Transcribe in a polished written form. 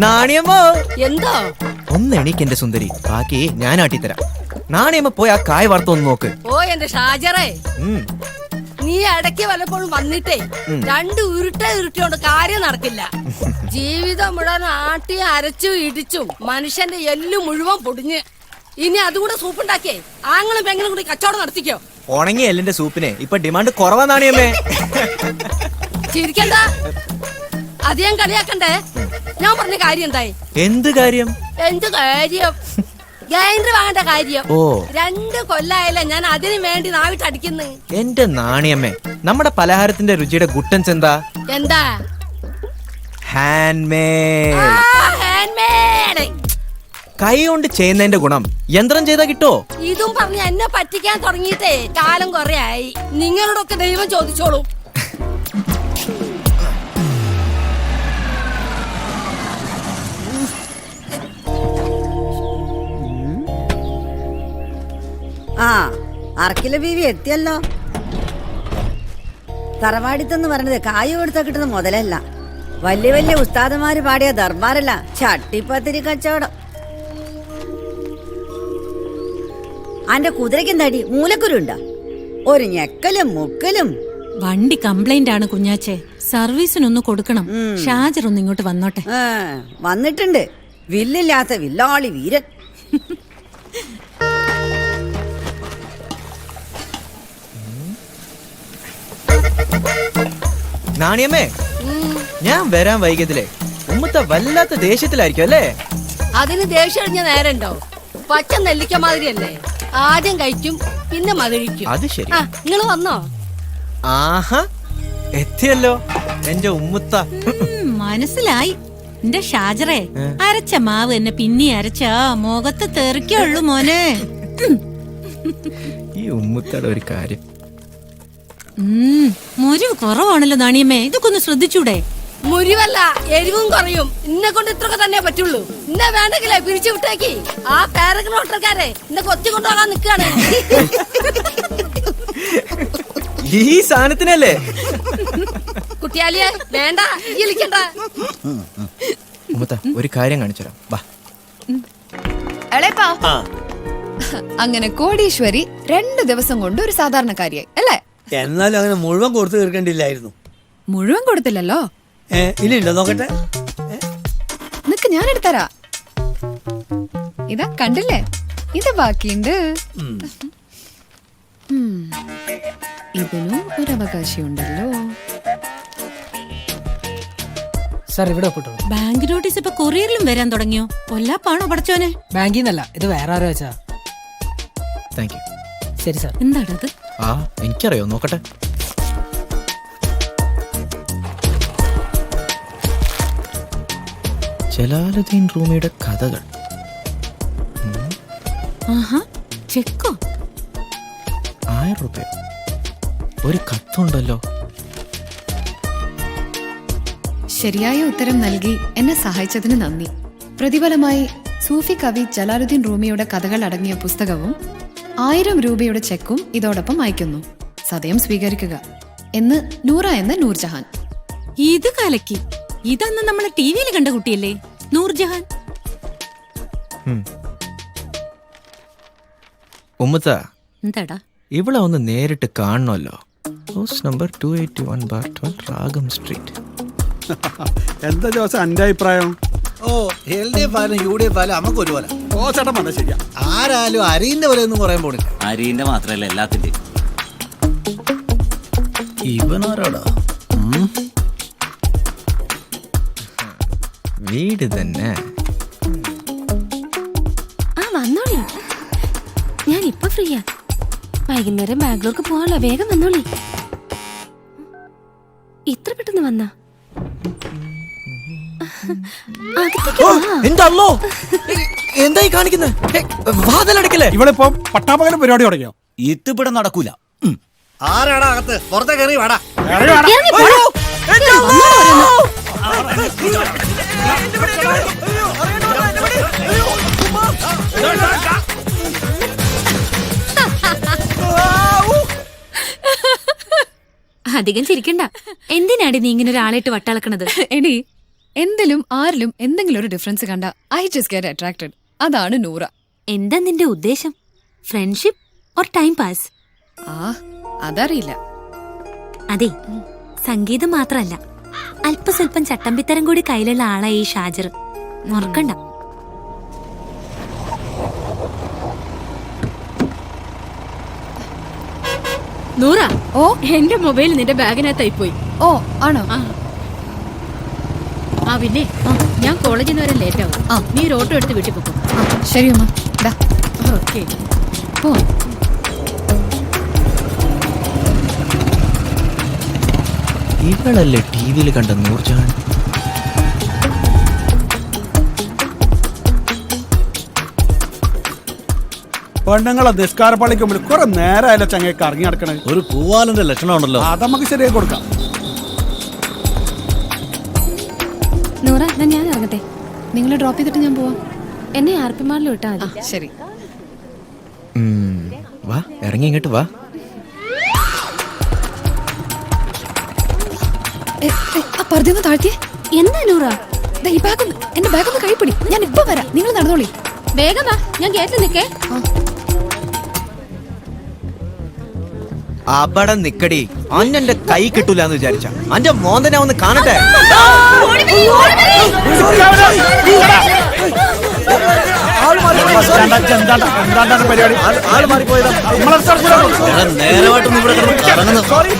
നാണിയമ്മോ എന്താ? ഒന്ന് എണീക്ക് എന്റെ സുന്ദരി, ബാക്കി ഞാൻ ആട്ടിത്തരാം. നാണിയമ്മ പോയി ആ കായ് വറുത്തൊന്ന് നോക്ക്. ഓ എന്റെ ഷാജറേ, നീ ഇടയ്ക്ക് വല്ലപ്പോഴും വന്നിട്ടേ രണ്ട് ഉരുട്ടിയോണ്ട് കാര്യം നടക്കില്ല. ജീവിതം മുഴുവൻ ആട്ടി അരച്ചു ഇടിച്ചും മനുഷ്യന്റെ എല്ലു മുഴുവൻ പൊടിഞ്ഞ് ഇനി അതുകൂടെ സൂപ്പുണ്ടാക്കിയേ ആങ്ങളും പെങ്ങളും കൂടി കച്ചവടം നടത്തിക്കോ. ഉണങ്ങിയ എല്ലിന്റെ സൂപ്പിന് ഇപ്പൊ ഡിമാൻഡ് കുറവാ നാണിയമ്മേ. ചിരിക്കണ്ട, അധികം കളിയാക്കണ്ടേ. ഞാൻ പറഞ്ഞ കാര്യം എന്തായി? എന്ത് കാര്യം? എന്ത് കാര്യം? ഗ്രൈൻഡർ വാങ്ങേണ്ട കാര്യം. ഓ, 2 കൊല്ലായല്ലേ ഞാൻ അതിനു വേണ്ടി നാവിട്ട് അടിക്കുന്നു. എന്റെ നാണിയമ്മേ, നമ്മുടെ പലഹാരത്തിന്റെ രുചിയുടെ ഗുട്ടൻസ് എന്താ? എന്താ? ഹാൻഡ്മേഡ്. ഹാൻഡ്മേഡ്. കൈ കൊണ്ട് ചെയ്യുന്നതിന്റെ ഗുണം യന്ത്രം ചെയ്താ കിട്ടോ? ഇതും പറഞ്ഞ് എന്നെ പറ്റിക്കാൻ തുടങ്ങിയിട്ടേ കാലം കുറെ ആയി. നിങ്ങളോടൊക്കെ ദൈവം ചോദിച്ചോളൂ. ആ, അർക്കില ബീവി എത്തിയല്ലോ. തറവാടിത്തെന്ന് പറഞ്ഞത് കായ് കൊടുത്താ കിട്ടുന്ന മുതലല്ല, വലിയ വലിയ ഉസ്താദന്മാര് പാടിയ ദർബാറല്ല, ചട്ടിപ്പത്തിരി കച്ചവടം. അന്റെ കുതിരക്കെന്താടി മൂലക്കുരുണ്ടാ? ഒരു ഞെക്കലും മുക്കലും. വണ്ടി കംപ്ലൈന്റ് ആണ് കുഞ്ഞാച്ചേ, സർവീസിനൊന്ന് കൊടുക്കണം. ഷാജർ ഒന്ന് ഇങ്ങോട്ട് വന്നോട്ടെ. വന്നിട്ടുണ്ട്, വില്ലില്ലാത്ത വില്ലാളി വീരൻ. നാണിയമ്മേ, ഞാൻ വരാൻ വൈകിയതിലേ ഉമ്മത്ത വല്ലാത്ത ദേഷ്യത്തിലായിരിക്കും അല്ലേ? അതിന് ദേഷ്യം അടിഞ്ഞ നേരണ്ടോ? പച്ച നെല്ലിക്ക മാതിരിയല്ലേ, ആദ്യം കഴിക്കും പിന്നെ മധുരിക്കും. അത് ശരി. നിങ്ങള് വന്നോ? ആഹാ, എത്തിയല്ലോ എന്റെ ഉമ്മുത്ത. മനസ്സിലായി എന്റെ ഷാജറേ, അരച്ച മാവ് എന്നെ പിന്നെ അരച്ചാ മുഖത്ത് തെറിക്കുള്ളൂ മോനെ. ഈ ഉമ്മുത്തയുടെ ഒരു കാര്യം. മുരിവ് കുറവാണല്ലോ നാണിയമ്മേ, ഇതൊക്കെ ഒന്ന് ശ്രദ്ധിച്ചൂടെ? മുരിവല്ല, എരിവും കുറയും. ഇന്നെ കൊണ്ട് ഇത്രയൊക്കെ തന്നെ പറ്റുള്ളൂ. ഇന്നെ വേണ്ടെങ്കിലേ പിരിച്ചു വിട്ടേക്ക്. ആ പാരഗ്രാഫ് ഹോട്ടൽക്കാരെ ഇന്നെ കൊത്തി കൊണ്ടുപോകാൻ നിൽക്കാണ്. ഈ സാധനത്തിനല്ലേ? കുട്ടിയാലിയെ വേണ്ട, ഇരിക്കണ്ട. ഉമ്മത്ത ഒരു കാര്യം കാണിച്ചുതരാം, വാ. എളേപ്പാ, അങ്ങനെ കോടീശ്വരി 2 ദിവസം കൊണ്ട് ഒരു സാധാരണക്കാരിയായി അല്ലേ? എന്നാലും അങ്ങനെ മുഴുവൻ കൊടുത്തു തീർക്കണ്ടില്ലായിരുന്നു. മുഴുവൻ കൊടുത്തില്ലല്ലോ. ഇനി ഉണ്ടോ നോക്കട്ടെ. നിക്ക്, ഞാൻ എടുത്തരാ. ഇതാ കണ്ടില്ലേ, ഇത് ബാക്കിയുണ്ട്. ഇതിനും ഒരു അവകാശമുണ്ടല്ലോ. സാർ ഇവിടെ ഒപ്പിട്ടോ. ബാങ്ക് നോട്ടീസ് ഇപ്പൊ കൊറിയറിലും വരാൻ തുടങ്ങിയോ? കൊല്ലാപ്പാണോ പടച്ചോനെ? ബാങ്കിൽ നിന്നല്ല, ഇത് വേറെ ആരോ വെച്ചാ. Thank you. ശരി സാർ. എന്താണത്? ആ, എനിക്കറിയോ, നോക്കട്ടെ. ജലാലുദ്ദീൻ റൂമിയുടെ കഥകൾ. ആഹാ, ചെക്കോ? 1000 രൂപ. ഒരു കത്തുണ്ടല്ലോ. ശരിയായ ഉത്തരം നൽകി എന്നെ സഹായിച്ചതിന് നന്ദി. പ്രതിഫലമായി സൂഫി കവി ജലാലുദ്ദീൻ റൂമിയുടെ കഥകൾ അടങ്ങിയ പുസ്തകവും 1000 രൂപയുടെ ചെക്കും ഇതോടൊപ്പം അയക്കുന്നു. സദയം സ്വീകരിക്കുക എന്ന് നൂറ എന്ന നൂർജഹാൻ. ഇത് കലക്കി. ഇതന്ന് നമ്മളെ ടിവിയിൽ കണ്ട കുട്ടിയല്ലേ നൂർജഹാൻ? ഉമ്മത്ത, എന്താടാ? ഇവിടെ ഒന്ന് നേരിട്ട് കാണണമല്ലോ. ഹൗസ് നമ്പർ 281/12 രാഗം സ്ട്രീറ്റ്. എന്താ ജോസ് എന്റെ അഭിപ്രായം? ഓ, LDF ആയാലും UDF ആയാലും നമുക്ക് ഒരുപോലെ. ഓ ചേട്ടൻ പറഞ്ഞ ശരിയാ. ആരാലും അരിന്റെ പോലെ ഒന്നും പറയാൻ പോണില്ല. അരിന്റെ മാത്രല്ല എല്ലാത്തിന്റെ. ഇവനാരാടാ? വീട് തന്നെ. ആ വന്നോളി, ഞാൻ ഇപ്പൊ ഫ്രീയാ. വൈകുന്നേരം ബാംഗ്ലൂർക്ക് പോവാനുള്ള, വേഗം വന്നോളി. ഇത്ര പെട്ടെന്ന് വന്നാ? എന്തല്ലോ എന്തായി കാണിക്കുന്നത്? വാതിലടക്കല്ലേ? ഇവളിപ്പോ പട്ടാപകരം പരിപാടി തുടങ്ങിയോ? ഇത്തിപ്പിട നടക്കൂല. ആരാടാ അകത്ത്? പുറത്തേക്ക് ഇറങ്ങി വാടാ. അധികം ചിരിക്കണ്ട. എന്തിനാടി നീ ഇങ്ങനെ ഒരാളായിട്ട് വട്ടളക്കണത്? എടി എന്തിലും ആരിലും എന്തെങ്കിലും ഒരു ഡിഫറൻസ് കണ്ട ഐ ജസ്റ്റ് ഗെറ്റ് അട്രാക്റ്റഡ്. അതാണ് നൂറ. എന്താ നിന്റെ ഉദ്ദേശം? Friendship or time pass? ആ അതറിയില്ല. അതെ, സംഗീതം മാത്രല്ല, അല്പസ്വല്പം ചട്ടമ്പിത്തരം കൂടി കയ്യിലുള്ള ആളായി ഈ ഷാജർ. മറക്കണ്ട. നൂറ, ഓ എന്റെ മൊബൈൽ നിന്റെ ബാഗിനകത്തായി പോയി. ഓ ആണോ? ആ പിന്നെ ഞാൻ കോളേജിൽ നിന്ന് വരെ ലേറ്റ് ആവും. നീ ഒരു ഓട്ടോ എടുത്ത് വീട്ടിൽ പോകും. ശരി അമ്മ. ഓക്കെ. ഓ ഇവളല്ലേ ടി വിയിൽ കണ്ട നൂർജാൻ? പെണ്ണുങ്ങളെ നിസ്കാരപ്പള്ളിക്ക് മുമ്പിൽ കുറെ നേരമായാലും ചങ്ങയൊക്കെ ഇറങ്ങി നടക്കണേ. ഒരു പൂവാലന്റെ ലക്ഷണമാണല്ലോ. അത് നമുക്ക് ശരിയാക്കി കൊടുക്കാം. നൂറ, എന്നാ ഞാൻ ഇറങ്ങട്ടെ. നിങ്ങൾ ഡ്രോപ്പ് ചെയ്തിട്ട് ഞാൻ പോവാം. എന്നെ ആർപ്പിമാറിൽ വിട്ടാ മതി. ശരി. വാ, ഇറങ്ങി ഇങ്ങോട്ട് വാ. ആ പർദ്ദയൊന്ന് താഴ്ത്തിയേ. എന്താ നൂറ? ഈ ബാഗൊന്ന് എന്റെ ബാഗൊന്ന് കൈപ്പിടി. ഞാൻ ഇപ്പൊ വരാം. നിങ്ങൾ നടന്നോളി. വേഗം വാ, ഞാൻ ഗേറ്റിൽ നിൽക്കേ. അവിടെ നിക്കടി. അന്റെ കൈ കിട്ടൂലെന്ന് വിചാരിച്ച അന്റെ മോന്തനെ ഒന്ന് കാണട്ടെ. എന്താണ് പരിപാടി? നേരമായിട്ടൊന്നും ഇവിടെ കിടന്ന് കറങ്ങുന്നു. സോറി